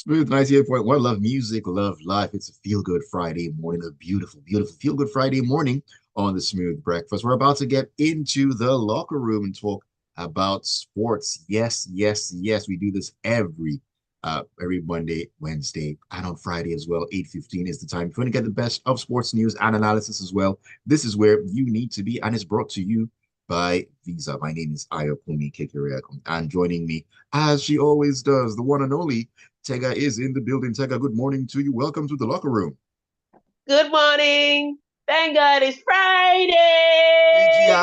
Smooth 98.1. Love music, love life. It's a feel good Friday morning, a beautiful, beautiful feel good Friday morning on the Smooth Breakfast. We're about to get into the locker room and talk about sports. Yes, yes, yes. We do this every Monday, Wednesday, and on Friday as well. 8:15 is the time. If you want to get the best of sports news and analysis as well, this is where you need to be, and it's brought to you by Visa. My name is Ayokunmi, and joining me, as she always does, the one and only Tega is in the building. Tega, good morning to you. Welcome to the locker room. Good morning. Thank God it's Friday.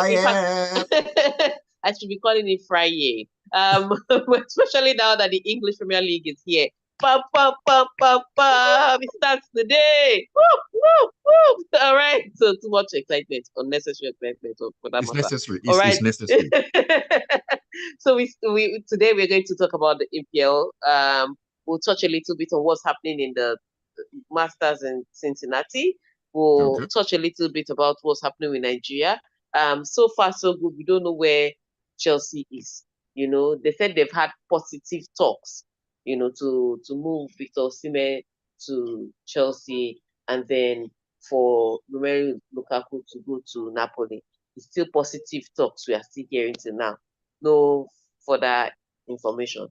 In fact, TGIF. I should be calling it Friday. Especially now that the English Premier League is here. Pum, pum, pum, pum, pum. It starts today. Woo, woo, woo. All right. So too much excitement, unnecessary excitement for that It's matter. necessary. All It's right. necessary. So we today we're going to talk about the EPL. We'll touch a little bit on what's happening in the Masters in Cincinnati. We'll Okay. touch a little bit about what's happening with Nigeria. So far so good. We don't know where Chelsea is. They said they've had positive talks, to move Victor Osimhen to Chelsea and then for Romelu Lukaku to go to Napoli. It's still positive talks we are still hearing till now. No further information,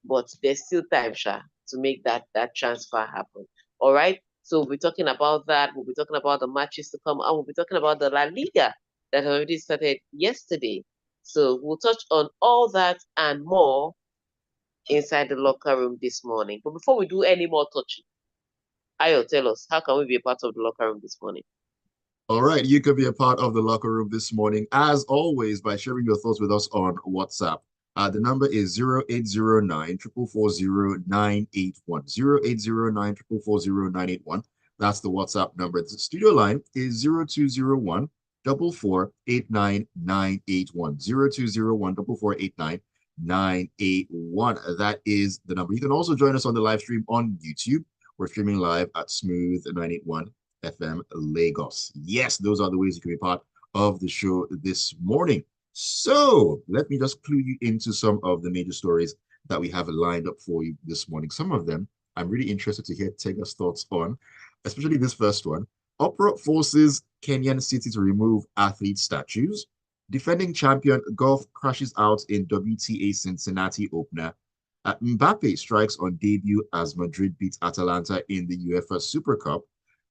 but there's still time, Sha, to make that transfer happen. All right. So we'll be talking about that. We'll be talking about the matches to come, and we'll be talking about the La Liga that already started yesterday. So we'll touch on all that and more inside the locker room this morning. But before we do any more touching, Ayo, tell us, how can we be a part of the locker room this morning? All right. You could be a part of the locker room this morning, as always, by sharing your thoughts with us on WhatsApp. The number is 0809 440 0809 That's the WhatsApp number. The studio line is 0201 4489981. 0201 4489981. That is the number. You can also join us on the live stream on YouTube. We're streaming live at Smooth 981 FM Lagos. Yes, those are the ways you can be part of the show this morning. So let me just clue you into some of the major stories that we have lined up for you this morning. Some of them I'm really interested to hear Tega's thoughts on, especially this first one. Opera forces Kenyan city to remove athlete statues. Defending champion golf crashes out in WTA Cincinnati opener. Mbappe strikes on debut as Madrid beats Atalanta in the UEFA Super Cup.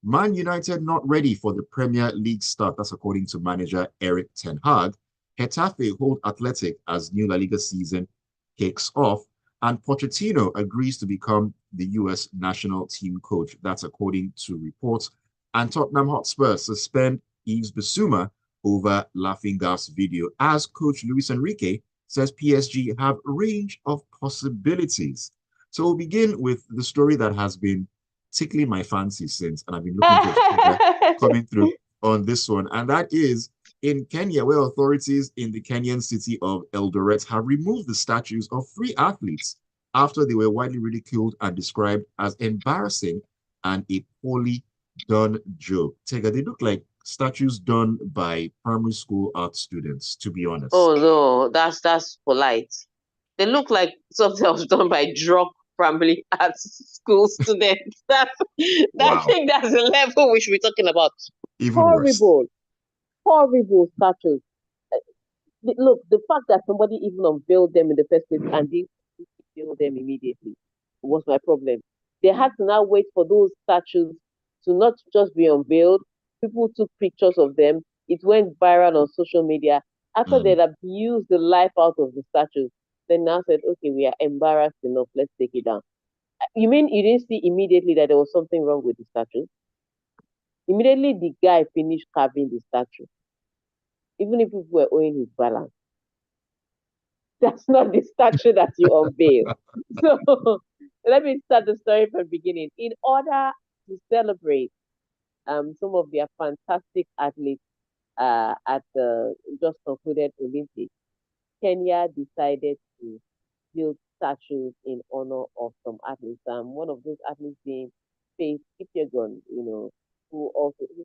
Man United not ready for the Premier League start. That's according to manager Eric Ten Hag. Getafe hold Athletic as new La Liga season kicks off. And Pochettino agrees to become the US national team coach. That's according to reports. And Tottenham Hotspur suspend Yves Bissouma over Laughing Gas video as coach Luis Enrique says PSG have a range of possibilities. So we'll begin with the story that has been tickling my fancy since, and I've been looking forward to Tega coming through on this one. And that is in Kenya, where authorities in the Kenyan city of Eldoret have removed the statues of three athletes after they were widely ridiculed and described as embarrassing and a poorly done joke. Tega, they look like statues done by primary school art students, to be honest. Oh no, that's polite. They look like something that was done by drug primary arts school students. I Wow. think that's the level we should be talking about. Even worse. Horrible, horrible statues. Look, the fact that somebody even unveiled them in the first place and didn't unveil them immediately was my problem. They had to now wait for those statues to not just be unveiled. People took pictures of them. It went viral on social media. After Mm. they'd abused the life out of the statues, they now said, okay, we are embarrassed enough. Let's take it down. You mean you didn't see immediately that there was something wrong with the statue? Immediately the guy finished carving the statue, even if people were owing his balance. That's not the statue that you unveil. So let me start the story from the beginning. In order to celebrate some of their fantastic athletes at the just concluded Olympics, Kenya decided to build statues in honor of some athletes. One of those athletes being Faith Kipyegon, who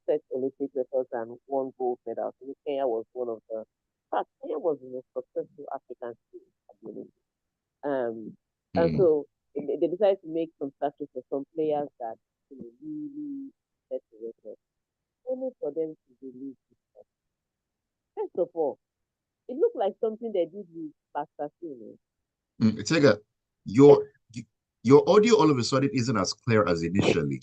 set Olympic records and won gold medals. So Kenya was one of the. In fact, Kenya was the most successful African team at the Olympics. Um, and Mm. so they decided to make some statues for some players that really set the record, only for them to release it. First of all, it looked like something they did with plasticine. Tega, your your audio all of a sudden isn't as clear as initially.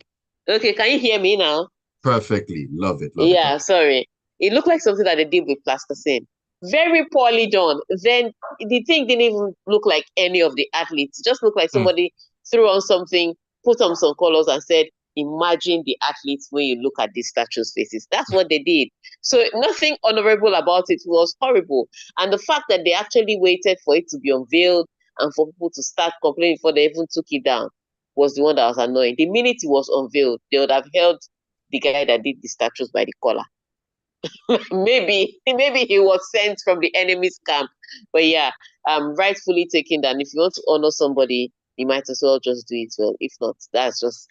Okay, can you hear me now? Perfectly. Love it. Love it. Love Yeah, sorry. It looked like something that they did with plasticine. Very poorly done. Then the thing didn't even look like any of the athletes. It just looked like it. Mm, somebody threw on something, put on some colors, and said, "Imagine the athletes when you look at these statues' faces." That's what they did. So nothing honorable about it, was horrible. And the fact that they actually waited for it to be unveiled and for people to start complaining before they even took it down was the one that was annoying. The minute it was unveiled, they would have held the guy that did the statues by the collar. maybe he was sent from the enemy's camp. But yeah, rightfully taken that if you want to honor somebody, you might as well just do it well. If not, that's just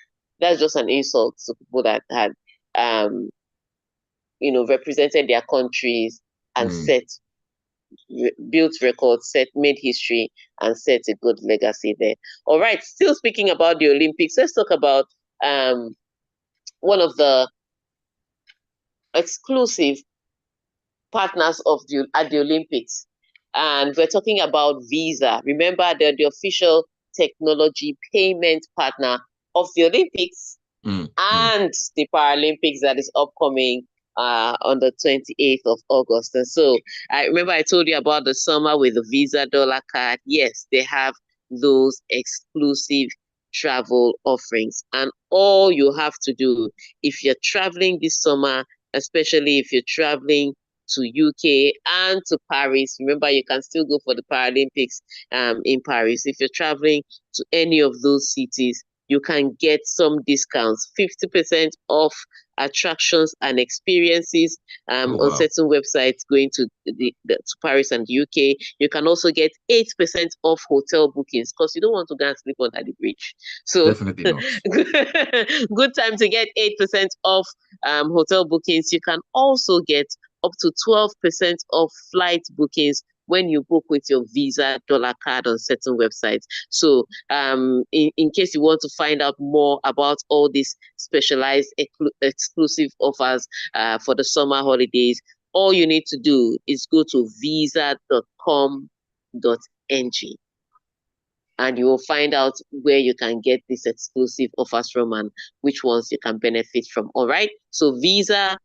an insult to people that had um represented their countries and mm. built records, made history, and set a good legacy there. All right, still speaking about the Olympics, let's talk about one of the exclusive partners at the Olympics. And we're talking about Visa. Remember, they're the official technology payment partner of the Olympics Mm, mm. and the Paralympics that is upcoming on the 28th of August. And so I remember I told you about the summer with the Visa dollar card. Yes, they have those exclusive travel offerings. And all you have to do if you're traveling this summer, especially if you're traveling to UK and to Paris, remember you can still go for the Paralympics in Paris. If you're traveling to any of those cities, you can get some discounts, 50% off attractions and experiences Oh, on wow. certain websites going to Paris and the UK. You can also get 8% off hotel bookings because you don't want to go and sleep under the bridge. So Definitely not. good time to get 8% off hotel bookings. You can also get up to 12% off flight bookings when you book with your Visa dollar card on certain websites. So in case you want to find out more about all these specialized exclusive offers for the summer holidays, all you need to do is go to visa.com.ng and you will find out where you can get these exclusive offers from and which ones you can benefit from. All right. So visa.com.ng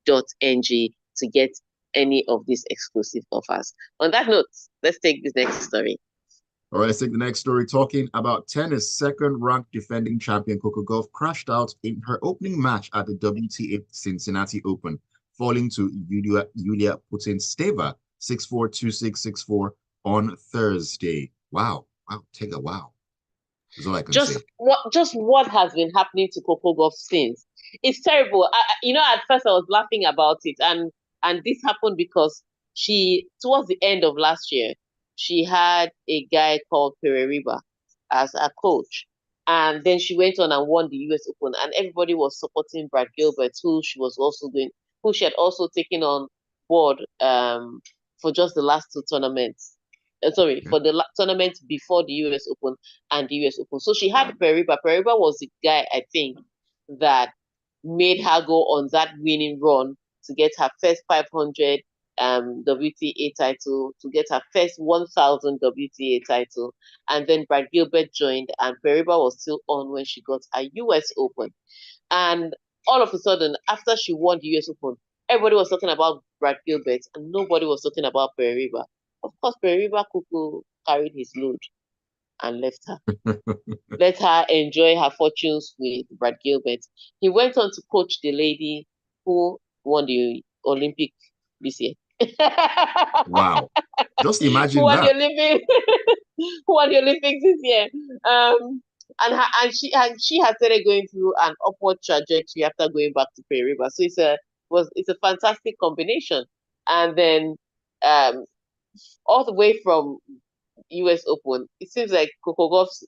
to get any of these exclusive offers. On that note, let's take this next story. All right, let's take the next story. Talking about tennis, second-ranked defending champion Coco Gauff crashed out in her opening match at the WTA Cincinnati Open, falling to Yulia Putintseva 6-4, 2-6, 6-4 on Thursday. Wow. Wow, Tega, wow. That's all I can say. What has been happening to Coco Gauff since? It's terrible. At first I was laughing about it, and this happened because she, towards the end of last year, she had a guy called Pereriba as a coach, and then she went on and won the U.S. Open, and everybody was supporting Brad Gilbert, who she had also taken on board for just the last two tournaments. Sorry, Okay. for the tournament before the US Open and the US Open. So she had Periba. Periba was the guy, I think, that made her go on that winning run to get her first 500 WTA title, to get her first 1000 WTA title. And then Brad Gilbert joined, and Periba was still on when she got a US Open. And all of a sudden, after she won the US Open, everybody was talking about Brad Gilbert and nobody was talking about Periba. Of course, Periba Kuku carried his load and left her. Let her enjoy her fortunes with Brad Gilbert. He went on to coach the lady who won the Olympic this year. Wow. Just Who imagine won the that. Olympics? Who won the Olympics this year? And she has started going through an upward trajectory after going back to Periba. So it's a fantastic combination. And then um, all the way from US Open, it seems like Coco Gauff's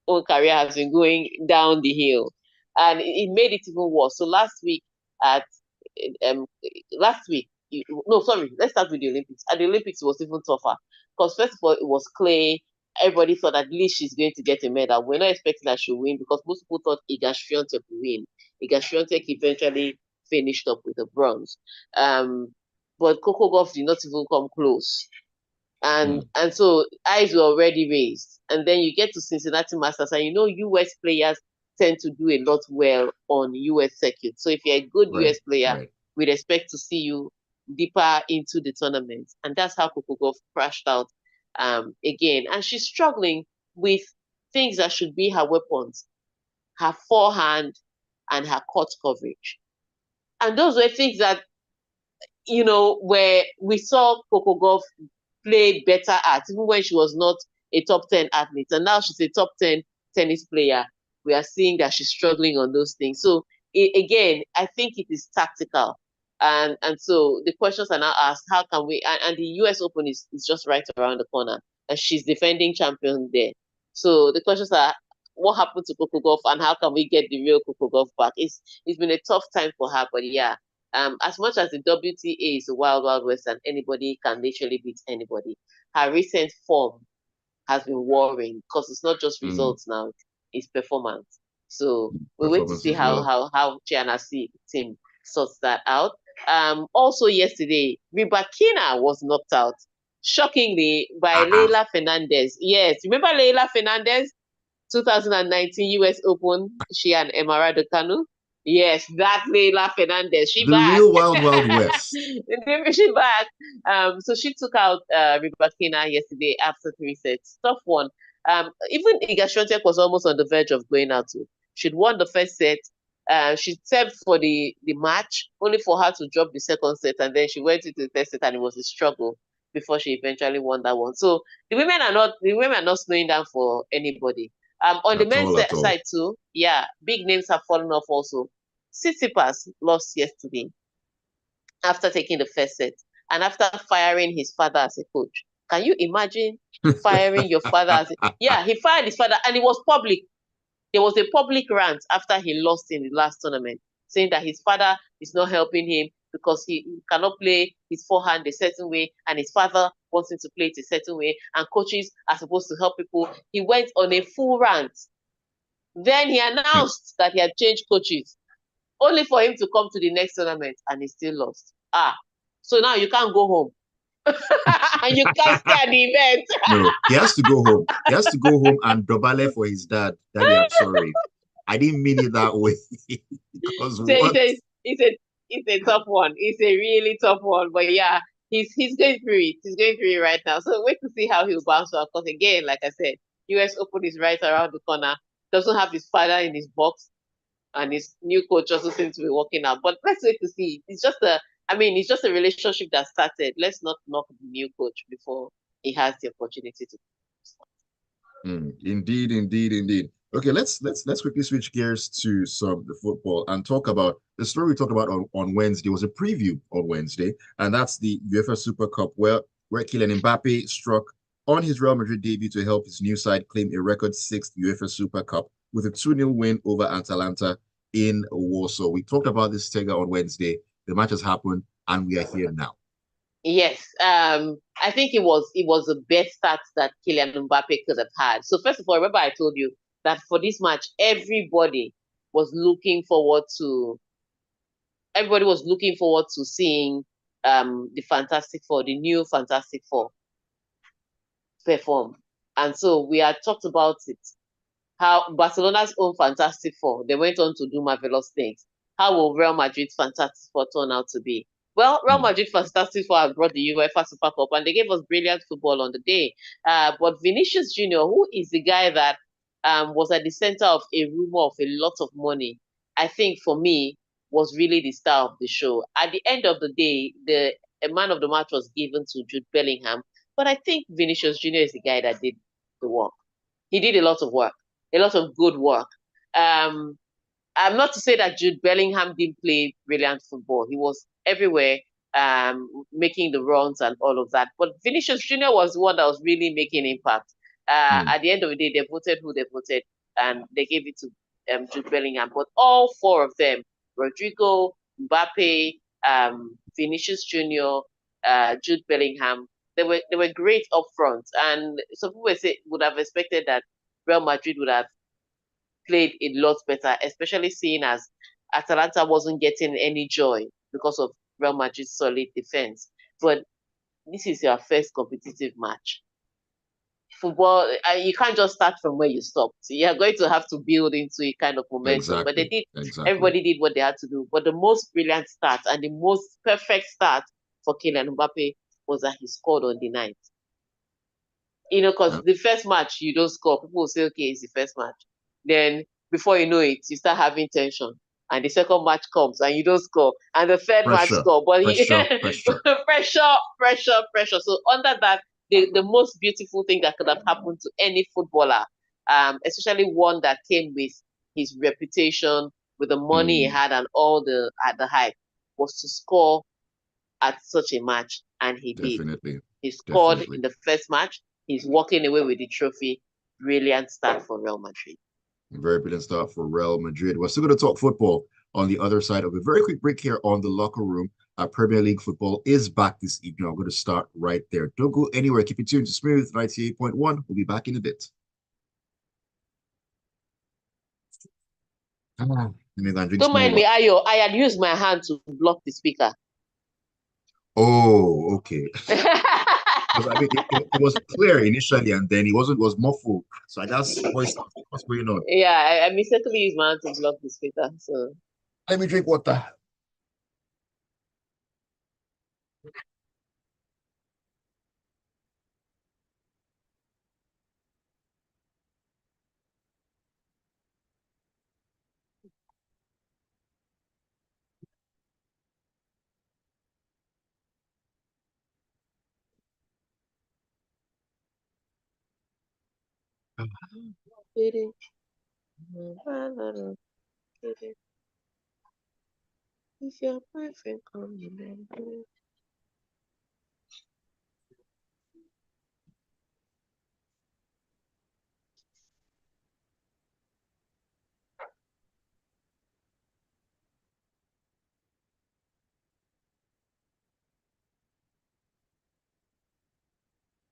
own career has been going down the hill, and it made it even worse. So at um last week, no, sorry, let's start with the Olympics. At the Olympics, it was even tougher because first of all, it was clay. everybody thought at least she's going to get a medal. We're not expecting that she'll win because most people thought Iga Swiatek would win. Iga Swiatek eventually finished up with a bronze. But Coco Gauff did not even come close. And so eyes were already raised. And then you get to Cincinnati Masters, and US players tend to do a lot well on US circuit. So if you're a good US player, we'd expect to see you deeper into the tournament. And that's how Coco Gauff crashed out again. And she's struggling with things that should be her weapons, her forehand and her court coverage. And those were things that, where we saw Coco Gauff play better at, even when she was not a top 10 athlete. And now she's a top 10 tennis player. We are seeing that she's struggling on those things. So again, I think it is tactical. And so the questions are now asked, how can we, and the US Open is just right around the corner, and she's defending champion there. So the questions are, what happened to Coco Gauff, and how can we get the real Coco Gauff back? It's been a tough time for her, but yeah, as much as the WTA is a wild, wild west and anybody can literally beat anybody, her recent form has been worrying because it's not just results now, it's performance. So we'll wait to see how she and her team sorts that out. Also yesterday, Rybakina was knocked out, shockingly, by Leila Fernandez. Yes, remember Leila Fernandez? 2019 US Open, she and Emma Raducanu. Yes, that Leila Fernandez. She the back. Real Wild Wild West. She back. So she took out Rybakina yesterday after 3 sets. Tough one. Even Iga Swiatek was almost on the verge of going out too. She'd won the first set. She served for the match, only for her to drop the second set, and then she went into the third set, and it was a struggle before she eventually won that one. So the women are not slowing down for anybody. On the men's side too, yeah, big names have fallen off also. Tsitsipas lost yesterday after taking the first set and after firing his father as a coach. Can you imagine firing your father as yeah, he fired his father, and it was public. There was a public rant after he lost in the last tournament, saying that his father is not helping him because he cannot play his forehand a certain way, and his father wants him to play it a certain way, and coaches are supposed to help people. He went on a full rant. Then he announced that he had changed coaches, only for him to come to the next tournament, and he still lost. So now you can't go home. And you can't stay at the event. No, he has to go home. He has to go home and dobale for his dad. Daddy, I'm sorry. I didn't mean it that way. Because so it's a tough one. It's a really tough one. But yeah, he's going through it. He's going through it right now. So wait to see how he'll bounce back. Because again, like I said, US Open is right around the corner. Doesn't have his father in his box, and his new coach also seems to be working out. But let's wait to see. It's just a relationship that started. Let's not knock the new coach before he has the opportunity to start. Indeed. Okay, let's quickly switch gears to some the football and talk about the story we talked about on Wednesday. Was a preview on Wednesday, and that's the UEFA Super Cup where Kylian Mbappe struck on his Real Madrid debut to help his new side claim a record 6th UEFA Super Cup with a 2-0 win over Atalanta in Warsaw. We talked about this, Tega, on Wednesday. The match has happened, and we are here now. Yes, I think it was the best start that Kylian Mbappe could have had. So first of all, remember I told you that for this match, everybody was looking forward to seeing the Fantastic Four, the new Fantastic Four perform. And so we had talked about it, how Barcelona's own Fantastic Four, they went on to do marvelous things. How will Real Madrid's Fantastic Four turn out to be? Well, Real Madrid Fantastic Four have brought the UEFA Super Cup, and they gave us brilliant football on the day. But Vinicius Junior, who is the guy that was at the center of a rumor of a lot of money, I think for me was really the star of the show. At the end of the day, the man of the match was given to Jude Bellingham, but I think Vinicius Junior is the guy that did the work. He did a lot of work, a lot of good work. I'm not to say that Jude Bellingham didn't play brilliant football. He was everywhere, making the runs and all of that. But Vinicius Junior was the one that was really making impact. At the end of the day, they voted who they voted, and they gave it to Jude Bellingham. But all four of them, Rodrigo, Mbappe, Vinicius Junior, Jude Bellingham, they were great up front, and some people would have expected that Real Madrid would have played a lot better, especially seeing as Atalanta wasn't getting any joy because of Real Madrid's solid defense. But this is your first competitive match. Football, you can't just start from where you stopped. You're going to have to build into a kind of momentum. But they Exactly. did, Exactly. everybody did what they had to do. But the most brilliant start and the most perfect start for Kylian Mbappe was that he scored on the ninth. Because Uh, the first match you don't score, people will say, okay, it's the first match. Then before you know it, you start having tension. And the second match comes and you don't score. And the third match pressure. score. But he Pressure. Pressure. pressure. So under that, the most beautiful thing that could have happened to any footballer, especially one that came with his reputation, with the money he Mm, had and all the hype, was to score at such a match, and he did. definitely. He scored Definitely. in the first match. He's walking away with the trophy. Brilliant start for Real Madrid. Very brilliant start for Real Madrid. We're still going to talk football on the other side of a very quick break here on the locker room. Premier League football is back this evening. I'm going to start right there. Don't go anywhere. Keep it tuned to Smooth 98.1. We'll be back in a bit. Let me go and drink Don't small mind me, water. Ayo. I had used my hand to block the speaker. Oh, okay. Because I mean, it was clear initially, and then it was muffled. So I just voiced out what's going on. Yeah, I mistakenly used my hand to block the speaker. So Let me drink water. if your boyfriend come in,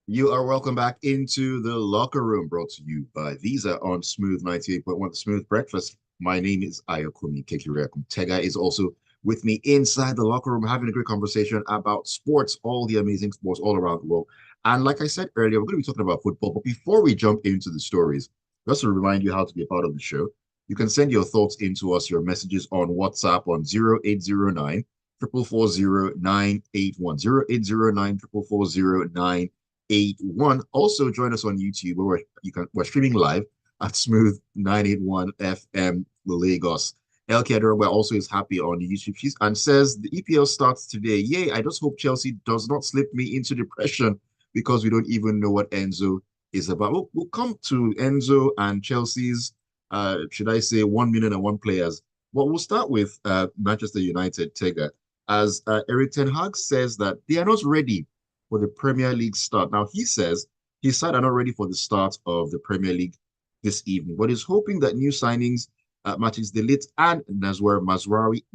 You are welcome back into the locker room, brought to you by Visa on Smooth 98.1, the Smooth Breakfast. My name is Ayokunmi. Tega is also with me inside the locker room, having a great conversation about sports, all the amazing sports all around the world. And like I said earlier, we're going to be talking about football. But before we jump into the stories, just to remind you how to be a part of the show, you can send your thoughts into us, your messages on WhatsApp on 0809 440 981 0809 440 981. Also, join us on YouTube where we're streaming live at Smooth 981 FM Lagos. El Kedra also is happy on the YouTube sheet and says the EPL starts today. Yay, I just hope Chelsea does not slip me into depression because we don't even know what Enzo is about. We'll come to Enzo and Chelsea's, should I say, 1,000,001 players. But we'll start with Manchester United, Tega, as Eric Ten Hag says that they are not ready for the Premier League start. Now, he says his side are not ready for the start of the Premier League this evening, but he's hoping that new signings, Mattis Delit and Nazwer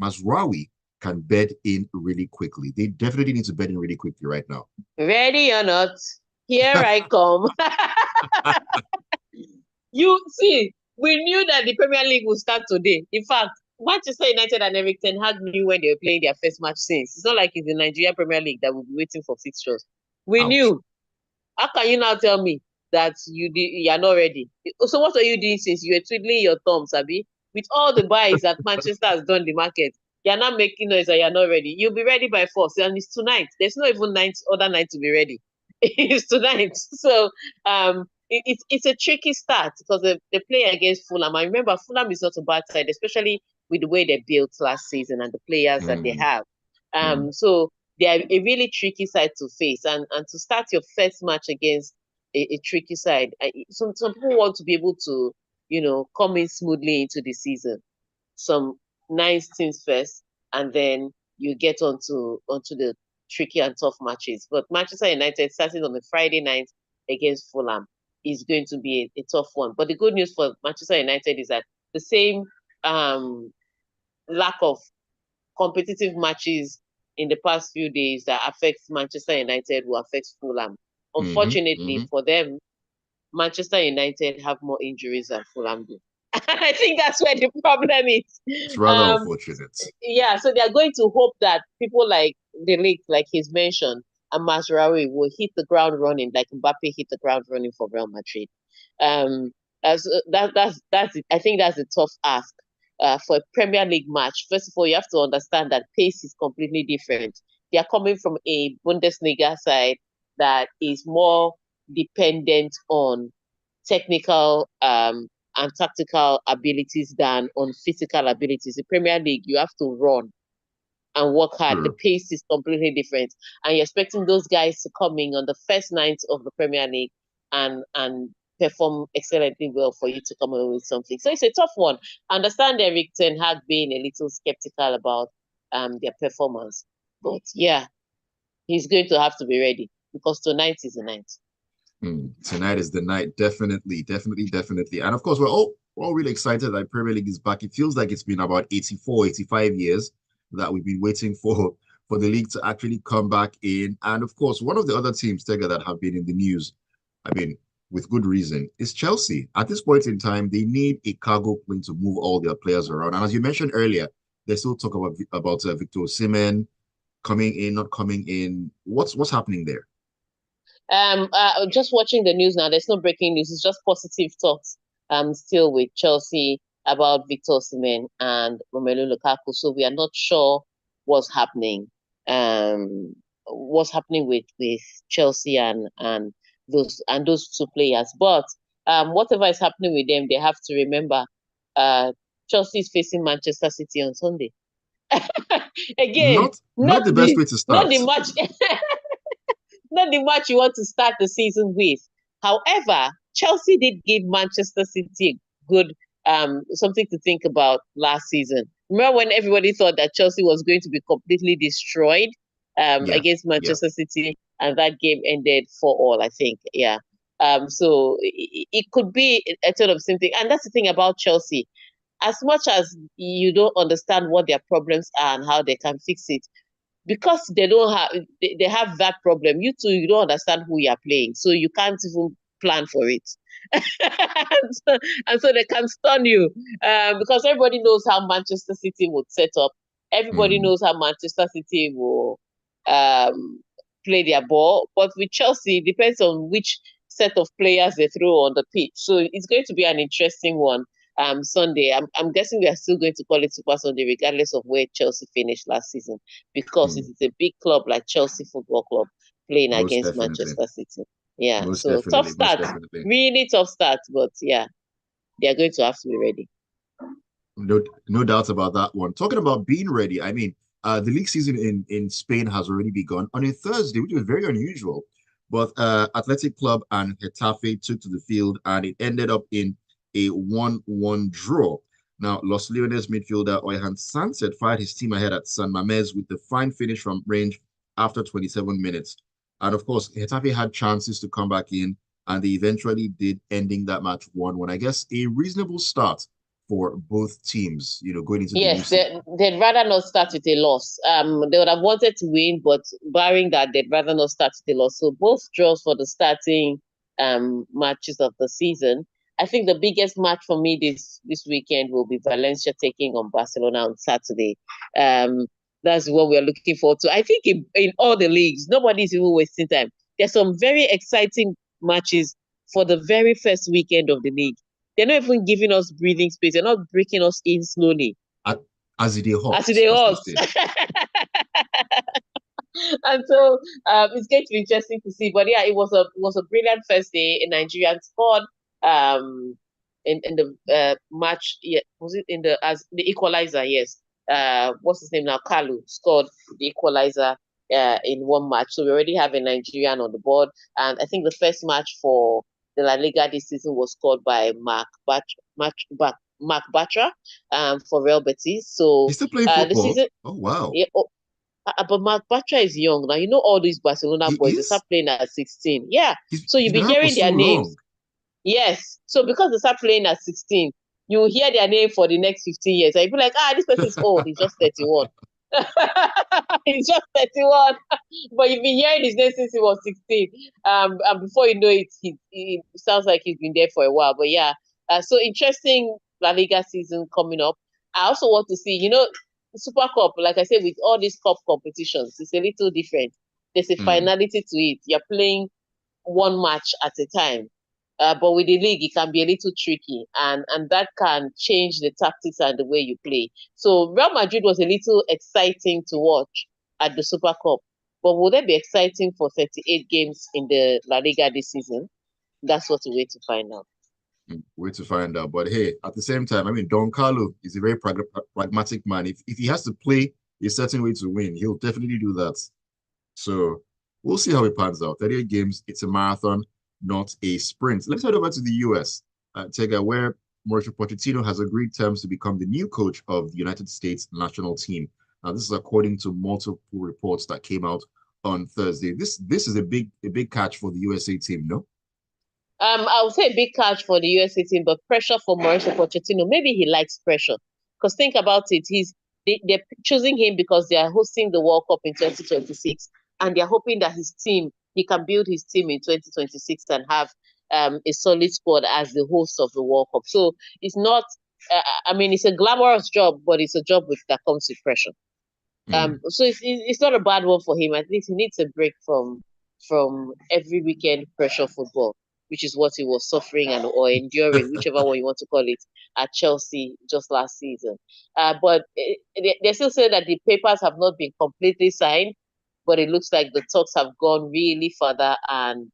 Mazraoui can bed in really quickly. They definitely need to bed in really quickly right now. ready or not, here I come. You see, we knew that the Premier League would start today. In fact, Manchester United and Eric Ten Hag knew when they were playing their first match since. It's not like it's the Nigeria Premier League that will be waiting for fixtures. We Ouch. knew. How can you now tell me that you are not ready? So what are you doing since you were twiddling your thumbs, Abby? With all the buys that Manchester has done the market, you're not making noise and you're not ready. You'll be ready by force, and it's tonight. There's not even other night to be ready. It's tonight. So it's a tricky start because they play against Fulham. I remember Fulham is not a bad side, especially with the way they built last season and the players that they Mm, have. mm, So they are a really tricky side to face, and to start your first match against a tricky side. Some people want to be able to come in smoothly into the season. Some nice things first, and then you get onto the tricky and tough matches. But Manchester United starting on a Friday night against Fulham is going to be a tough one. But the good news for Manchester United is that the same lack of competitive matches in the past few days that affects Manchester United will affect Fulham. Unfortunately Mm-hmm. for them, Manchester United have more injuries than Fulham do. I think that's where the problem It's is. rather unfortunate. Yeah, so they're going to hope that people like the league, like he's mentioned, and Mazraoui will hit the ground running, like Mbappe hit the ground running for Real Madrid. Um, as that's I think that's a tough ask for a Premier League match. First of all, you have to understand that pace is completely different. They are coming from a Bundesliga side that is more dependent on technical and tactical abilities than on physical abilities. The Premier League, you have to run and work hard. The True. pace is completely different. And you're expecting those guys to come in on the first night of the Premier League and perform excellently well for you to come away with something. So it's a tough one. I understand Eric Ten Hag being a little skeptical about their performance. But yeah, he's going to have to be ready because tonight is the night. Tonight is the night, definitely, definitely, definitely. And of course, we're all really excited that Premier League is back. It feels like it's been about 84, 85 years that we've been waiting for the league to actually come back in. And of course, one of the other teams, Tega, that have been in the news, I mean, with good reason, is Chelsea. At this point in time, they need a cargo plane to move all their players around. And as you mentioned earlier, they still talk about Victor Osimhen coming in, not coming in. What's happening there? Just watching the news now. There's no breaking news. It's just positive thoughts. Still with Chelsea about Victor Osimhen and Romelu Lukaku. So we are not sure what's happening. What's happening with Chelsea and those two players. But whatever is happening with them, they have to remember. Chelsea is facing Manchester City on Sunday. Again, Not the best way to not start. the match. Not the match you want to start the season with. However, Chelsea did give Manchester City good something to think about last season. Remember when everybody thought that Chelsea was going to be completely destroyed Yeah, against yeah. Manchester City, and that game ended 4-4, I think. Yeah. So it could be a sort of same thing. And that's the thing about Chelsea. As much as you don't understand what their problems are and how they can fix it, because they have that problem. You too, you don't understand who you're playing, so you can't even plan for it. and so they can stun you because everybody knows how Manchester City would set up. Everybody Mm, knows how Manchester City will um, play their ball. But with Chelsea, it depends on which set of players they throw on the pitch. So it's going to be an interesting one Sunday. I'm guessing we are still going to call it Super Sunday, regardless of where Chelsea finished last season, because it mm. is a big club like Chelsea Football Club playing Most against definitely. Manchester City. Yeah, Most so tough definitely. Most start, definitely. really tough start, but yeah, they are going to have to be ready. No doubt about that one. Talking about being ready, I mean, the league season in Spain has already begun on a Thursday, which was very unusual. But Athletic Club and Getafe took to the field, and it ended up in a 1-1 draw. Now, Los Leones midfielder Oyhan Sanset fired his team ahead at San Mamés with the fine finish from range after 27 minutes. And of course, Getafe had chances to come back in, and they eventually did, ending that match 1-1. I guess a reasonable start for both teams, going into the new Yes, season. they'd rather not start with a loss. They would have wanted to win, but barring that, they'd rather not start with a loss. So both draws for the starting matches of the season. I think the biggest match for me this weekend will be Valencia taking on Barcelona on Saturday. That's what we're looking forward to. I think in all the leagues, nobody's even wasting time. There's some very exciting matches for the very first weekend of the league. They're not even giving us breathing space. They're not breaking us in slowly. As it hot, As they as they us. say. And so it's going to be interesting to see. But yeah, it was a brilliant first day. A Nigerian scored in the match. Yeah, was it in the as the equalizer? Yes. What's his name now? Kalu scored the equalizer in one match. So we already have a Nigerian on the board. And I think the first match for the La Liga this season was scored by Mark Batra for Real Betis. So He's still playing the football. season, Oh wow. yeah, but Mark Batra is young now. You know all these Barcelona He boys, they start is? playing at 16. Yeah. He's So he's you'll been be around for hearing so their names. long. Yes. So because they start playing at 16, you will hear their name for the next 15 years. And you'll be like, this person is old. He's just 31. He's just 31, but you've been hearing his name since he was 16. And before you know it, he sounds like he's been there for a while. But yeah, so interesting La Liga season coming up. I also want to see, the Super Cup, like I said, with all these cup competitions, it's a little different. There's a finality to it. You're playing one match at a time. But with the league, it can be a little tricky, and that can change the tactics and the way you play. So Real Madrid was a little exciting to watch at the Super Cup, but will they be exciting for 38 games in the La Liga this season? That's what we wait to find out. Wait to find out. But hey, at the same time, I mean, Don Carlo is a very pragmatic man. If he has to play a certain way to win, he'll definitely do that. So we'll see how it pans out. 38 games, it's a marathon, not a sprint. Let's head over to the US, Tega, where Mauricio Pochettino has agreed terms to become the new coach of the United States national team. Now, this is according to multiple reports that came out on Thursday. This is a big catch for the USA team, no? I would say a big catch for the USA team, but pressure for Mauricio Pochettino. Maybe he likes pressure. Because think about it, they're choosing him because they are hosting the World Cup in 2026, and they're hoping that he can build his team in 2026 and have a solid squad as the host of the World Cup. So it's not, I mean, it's a glamorous job, but it's a job that comes with pressure. So it's not a bad one for him. At least he needs a break from every weekend pressure football, which is what he was suffering or enduring, whichever one you want to call it, at Chelsea just last season. But they still say that the papers have not been completely signed, but it looks like the talks have gone really further and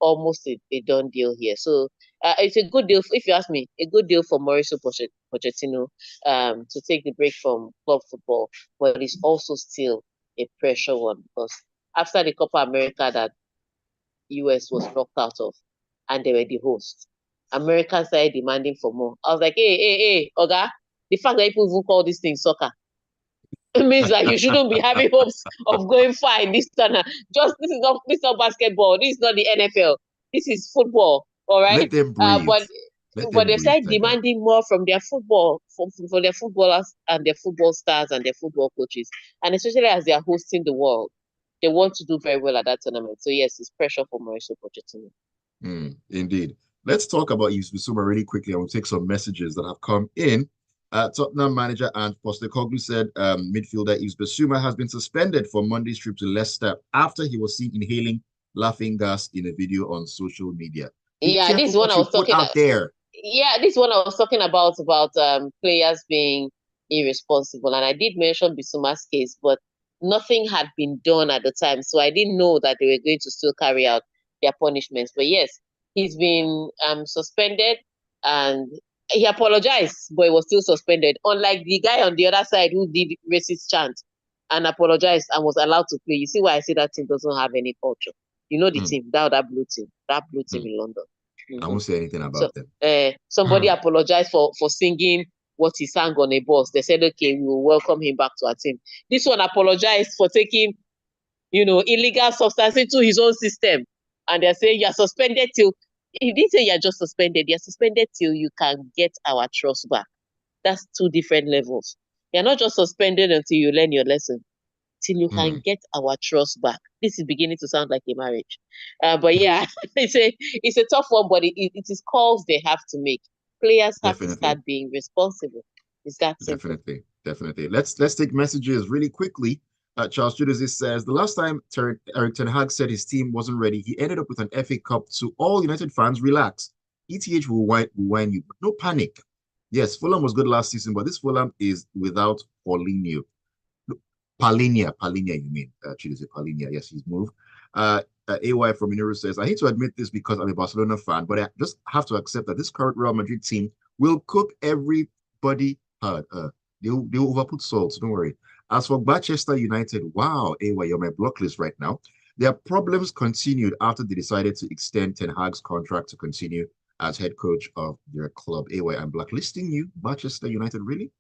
almost a done deal here. So it's a good deal, if you ask me, a good deal for Mauricio Pochettino to take the break from club football, but it's also still a pressure one because after the Copa America that US was knocked out of and they were the host, Americans started demanding for more. I was like, hey, Oga, the fact that people even call this thing soccer, it means that you shouldn't be having hopes of going far in this turn. This is not basketball. This is not the NFL. This is football. All right. Let them Uh, breathe. but Let but them they breathe, started Tega. demanding more from their football, for their footballers and their football stars and their football coaches, and especially as they are hosting the world, they want to do very well at that tournament. So yes, it's pressure for Mauricio Pochettino. Indeed. Let's talk about Yves Bissouma really quickly. I will take some messages that have come in. Tottenham manager and Postecoglou said midfielder Yves Bissouma has been suspended for Monday's trip to Leicester after he was seen inhaling laughing gas in a video on social media. Be Yeah, this is careful one what I you was put talking. out there. Yeah, this one I was talking about players being irresponsible, and I did mention Bisuma's case, but nothing had been done at the time, so I didn't know that they were going to still carry out their punishments. But yes, he's been suspended, and he apologized, but he was still suspended. Unlike the guy on the other side who did racist chant and apologized and was allowed to play. You see why I say that team doesn't have any culture. You know the Mm, team, that blue team mm. in London. I Mm-hmm. won't say anything So about them. somebody apologized for singing what he sang on a bus. They said, okay, we will welcome him back to our team. This one apologized for taking, illegal substance into his own system. And they're saying you're suspended till he didn't say you're just suspended, you're suspended till you can get our trust back. That's two different levels. You're not just suspended until you learn your lesson till you can Mm, get our trust back. This is beginning to sound like a marriage. But yeah, it's a tough one, but it is calls they have to make. Players have to definitely. start being responsible. It's that simple. Definitely. Let's take messages really quickly. Charles Judas says the last time Eric Ten Hag said his team wasn't ready, he ended up with an FA Cup. To all United fans, relax. ETH will win you, but no panic. Yes, Fulham was good last season, but this Fulham is without Paulinho. Palinia, you mean? Chidozie Palinia. Yes, he's moved. AY from Minoru says, I hate to admit this because I'm a Barcelona fan, but I just have to accept that this current Real Madrid team will cook everybody hard. They'll overput salt, don't worry. As for Manchester United, wow, AY, you're my block list right now. Their problems continued after they decided to extend Ten Hag's contract to continue as head coach of their club. AY, I'm blacklisting you, Manchester United, really?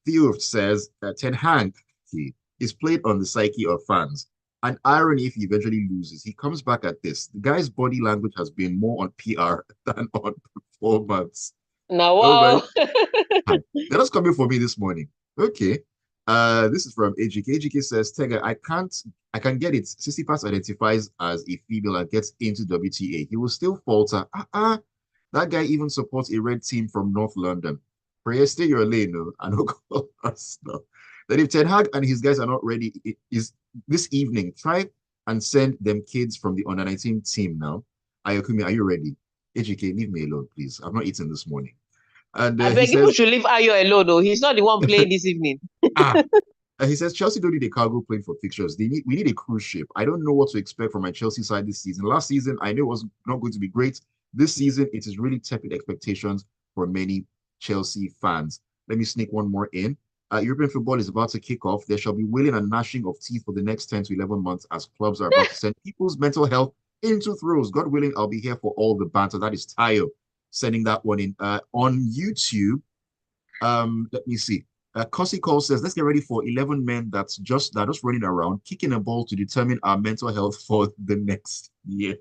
Theo says Ten Hag is played on the psyche of fans. An irony if he eventually loses. He comes back at this. The guy's body language has been more on PR than on performance. Now, Oh my wow. God. That was coming for me this morning. Okay. This is from AGK. AGK says, Tega, I can get it. Sissipas identifies as a female and gets into WTA. He will still falter. That guy even supports a red team from North London. Prayer, stay your lane, no, and don't call us now. Then if Ten Hag and his guys are not ready, it is this evening, try and send them kids from the under 19 team now. Ayokunmi, are you ready? AGK, leave me alone, please. I've not eaten this morning. And I he beg people says, should leave Ayo alone, though. He's not the one playing this evening. ah, he says Chelsea don't need a cargo plane for fixtures. We need a cruise ship. I don't know what to expect from my Chelsea side this season. Last season, I knew it was not going to be great. This season, it is really tepid expectations for many Chelsea fans. Let me sneak one more in. European football is about to kick off. There shall be wailing and gnashing of teeth for the next 10 to 11 months as clubs are about to send people's mental health into throes. God willing, I'll be here for all the banter. That is Tayo sending that one in. On YouTube, let me see. Cossy Cole says, let's get ready for 11 men that are just running around, kicking a ball to determine our mental health for the next year.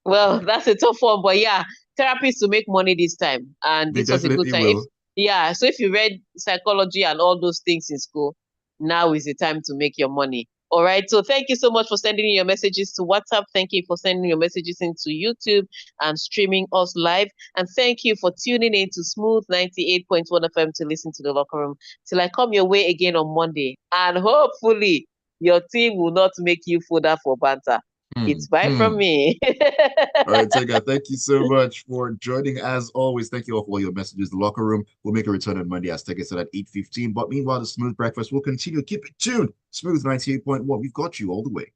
Well, that's a tough one, but yeah, therapy is to make money this time, and They this was a good definitely time. will. Yeah, so if you read psychology and all those things in school, now is the time to make your money. All right. So thank you so much for sending in your messages to WhatsApp. Thank you for sending your messages into YouTube and streaming us live. And thank you for tuning in to Smooth 98.1 FM to listen to the locker room till I come your way again on Monday. And hopefully your team will not make you fodder for banter. It's bye from Hmm. me. All right, Tega, thank you so much for joining. As always, thank you all for your messages. The locker room will make a return on Monday, as Tega said, at 8:15. But meanwhile, the Smooth Breakfast will continue. Keep it tuned. Smooth 98.1. We've got you all the way.